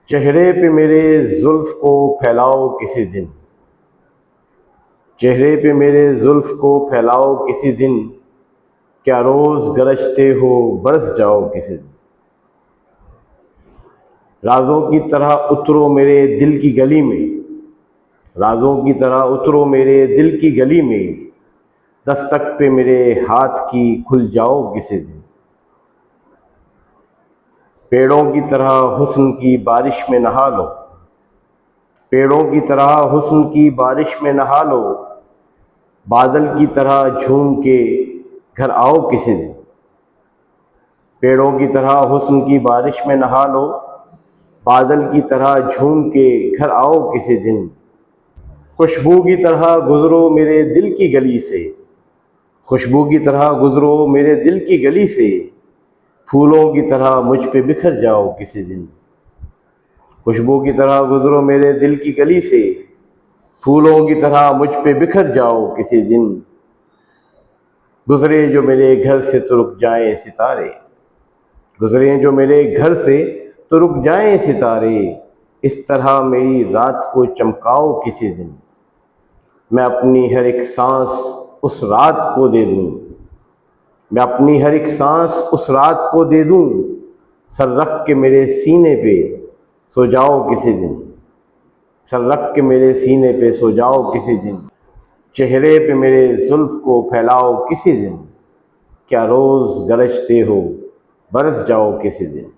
चेहरे पे मेरे जुल्फ को फैलाओ किसी दिन, चेहरे पे मेरे जुल्फ को फैलाओ किसी दिन, क्या रोज़ गरजते हो बरस जाओ किसी दिन। राजों की तरह उतरो मेरे दिल की गली में, राजों की तरह उतरो मेरे दिल की गली में, दस्तक पे मेरे हाथ की खुल जाओ किसी दिन। पेड़ों की तरह हुस्न की बारिश में नहा लो, पेड़ों की तरह हुस्न की बारिश में नहा लो, बादल की तरह झूम के घर आओ किसी दिन। पेड़ों की तरह हुस्न की बारिश में नहा लो, बादल की तरह झूम के घर आओ किसी दिन। खुशबू की तरह गुजरो मेरे दिल की गली से, खुशबू की तरह गुजरो मेरे दिल की गली से, फूलों की तरह मुझ पे बिखर जाओ किसी दिन। खुशबू की तरह गुजरो मेरे दिल की गली से, फूलों की तरह मुझ पे बिखर जाओ किसी दिन। गुजरे जो मेरे घर से तो रुक जाए सितारे, गुजरे जो मेरे घर से तो रुक जाए सितारे, इस तरह मेरी रात को चमकाओ किसी दिन। मैं अपनी हर एक सांस उस रात को दे दूं, मैं अपनी हर एक सांस उस रात को दे दूं, सर रख के मेरे सीने पे सो जाओ किसी दिन, सर रख के मेरे सीने पे सो जाओ किसी दिन। चेहरे पे मेरे जुल्फ को फैलाओ किसी दिन, क्या रोज़ गरजते हो बरस जाओ किसी दिन।